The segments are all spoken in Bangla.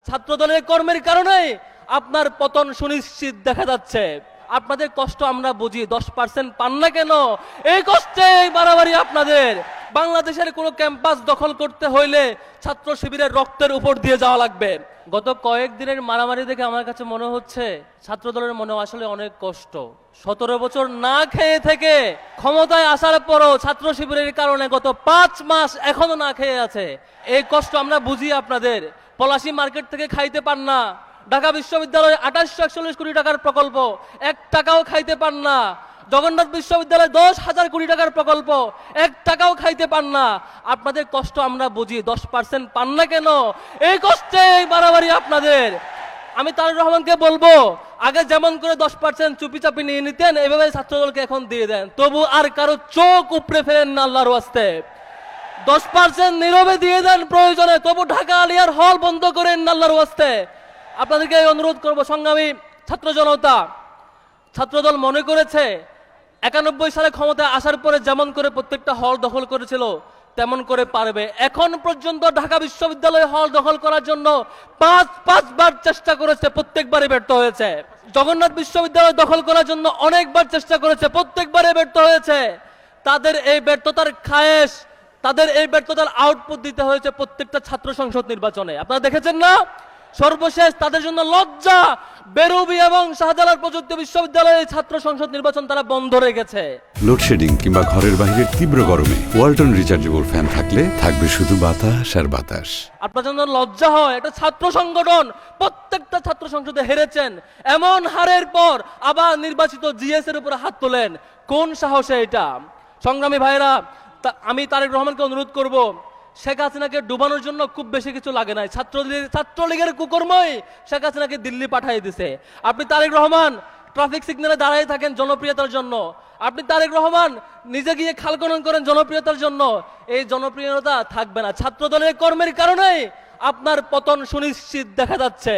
ছাত্রদলের কর্মের কারণে আপনার পতন সুনিশ্চিত দেখা যাচ্ছে। আপনাদের কষ্ট আমরা বুঝি, 10% পান না কেন? এই কষ্টে বাড়াবাড়ি আপনাদের। বাংলাদেশের কোনো ক্যাম্পাস দখল করতে হইলে ছাত্র শিবিরের রক্তের উপর দিয়ে যাওয়া লাগবে। গত কয়েকদিনের মারামারি দেখে আমার কাছে মনে হচ্ছে ছাত্রদলের মনে আসলে অনেক কষ্ট। 17 বছর না খেয়ে থেকে ক্ষমতায় আসার পরও ছাত্র শিবিরের কারণে গত 5 মাস এখনো না খেয়ে আছে। এই কষ্ট আমরা বুঝি আপনাদের। পলাশী মার্কেট থেকে খাইতে পান না, ঢাকা বিশ্ববিদ্যালয়ে 2841 কোটি টাকার প্রকল্প 1 টাকাও খাইতে পান না, জগন্নাথ বিশ্ববিদ্যালয়ে 10,000 কোটি টাকার প্রকল্প 1 টাকাও খাইতে পান না। আপনাদের কষ্ট আমরা বুঝি, 10% পান না কেন? এই কষ্টে বাড়াবাড়ি আপনাদের। আমি তারেক রহমানকে বলবো, আগে যেমন করে 10% চুপি চাপি নিয়ে নিতেন, এভাবে ছাত্রদলকে এখন দিয়ে দেন। তবু আর কারো চোখ উপড়ে ফেলেন না আল্লাহর ওয়াস্তে। 10% নীরবে দিয়ে দেন প্রয়োজনে, তবু ঢাকা আলিয়ার হল বন্ধ করেন না আল্লাহর ওয়াস্তে। আপনাদেরকে অনুরোধ করবো, সংগ্রামী ছাত্র জনতা, ছাত্রদল মনে করেছে 91 সালে ক্ষমতায় আসার পরে যেমন করে প্রত্যেকটা হল দখল করেছিল তেমন করে পারবে। এখন পর্যন্ত ঢাকা বিশ্ববিদ্যালয় হল দখল করার জন্য 5 বার চেষ্টা করেছে, প্রত্যেকবারই ব্যর্থ হয়েছে। জগন্নাথ বিশ্ববিদ্যালয় দখল করার জন্য অনেকবার চেষ্টা করেছে, প্রত্যেকবারে ব্যর্থ হয়েছে। তাদের এই ব্যর্থতার খায়েশ, তাদের এই ব্যর্থতার আউটপুট দিতে হয়েছে প্রত্যেকটা ছাত্র সংসদ নির্বাচনে। আপনারা দেখেছেন না? সর্বশেষ তাদের জন্য লজ্জা, বেরুবি এবং শাহজালাল প্রযুক্তি বিশ্ববিদ্যালয়ের ছাত্র সংসদ নির্বাচন তারা বন্ধ রেখেছে। লোডশেডিং কিংবা ঘরের বাইরের তীব্র গরমে ওয়ালটন রিচার্জেবল ফ্যান থাকলে থাকবে শুধু বাতাস আর বাতাস। আপনার জন্য লজ্জা হয়, একটা ছাত্র সংগঠন প্রত্যেকটা ছাত্র সংসদে হেরেছেন, এমন হারের পর আবার নির্বাচিত জিএস এর উপর হাত তোলেন, কোন সাহসে এটা? সংগ্রামী ভাইরা, আমি তারেক রহমানকে অনুরোধ করব, শেখ হাসিনাকে ডুবানোর জন্য খুব বেশি কিছু লাগে নাই। ছাত্রলীগের কুকর্মই শেখ হাসিনাকে দিল্লি পাঠিয়ে দিছে। আপনি তারেক রহমান ট্রাফিক সিগন্যালে দাঁড়িয়ে থাকেন জনপ্রিয়তার জন্য, আপনি তারেক রহমান নিজে গিয়ে খাল খনন করেন জনপ্রিয়তার জন্য, এই জনপ্রিয়তা থাকবে না। ছাত্রদলের কর্মের কারণে আপনার পতন সুনিশ্চিত দেখা যাচ্ছে।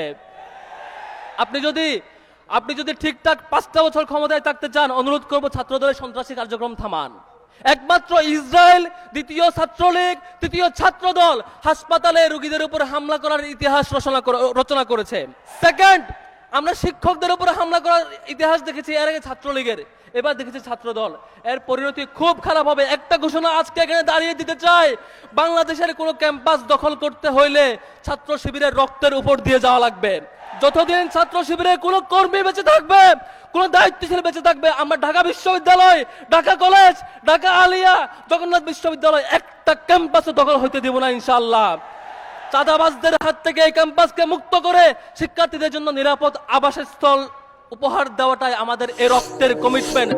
আপনি যদি ঠিকঠাক 5টা বছর ক্ষমতায় থাকতে চান, অনুরোধ করব ছাত্রদলের সন্ত্রাসী কার্যক্রম থামান। একমাত্র ইসরায়েল, দ্বিতীয় ছাত্রলীগ, তৃতীয় ছাত্রদল হাসপাতালে রোগীদের উপর হামলা করার ইতিহাস রচনা করেছে। সেকেন্ড, আমরা শিক্ষকদের উপর হামলা করার ইতিহাস দেখেছি এর আগে ছাত্রলীগের, এবার দেখেছি ছাত্রদল। এর পরিণতি খুব খারাপ হবে। একটা ঘোষণা আজকে এখানে দাঁড়িয়ে দিতে চাই, বাংলাদেশের কোনো ক্যাম্পাস দখল করতে হইলে ছাত্র শিবিরের রক্তের উপর দিয়ে যাওয়া লাগবে। যতদিন ছাত্র শিবিরের কোনো কর্মী বেঁচে থাকবে, কোন দায়িত্বশীল বেঁচে থাকবে, আমরা ঢাকা বিশ্ববিদ্যালয়, ঢাকা কলেজ, ঢাকা আলিয়া, জগন্নাথ বিশ্ববিদ্যালয় একটা ক্যাম্পাসে দখল হইতে দেব না ইনশাআল্লাহ। চাঁদাবাজদের হাত থেকে এই ক্যাম্পাসকে মুক্ত করে শিক্ষার্থীদের জন্য নিরাপদ আবাসস্থল উপহার দেওয়াটাই আমাদের এই রক্তের কমিটমেন্ট।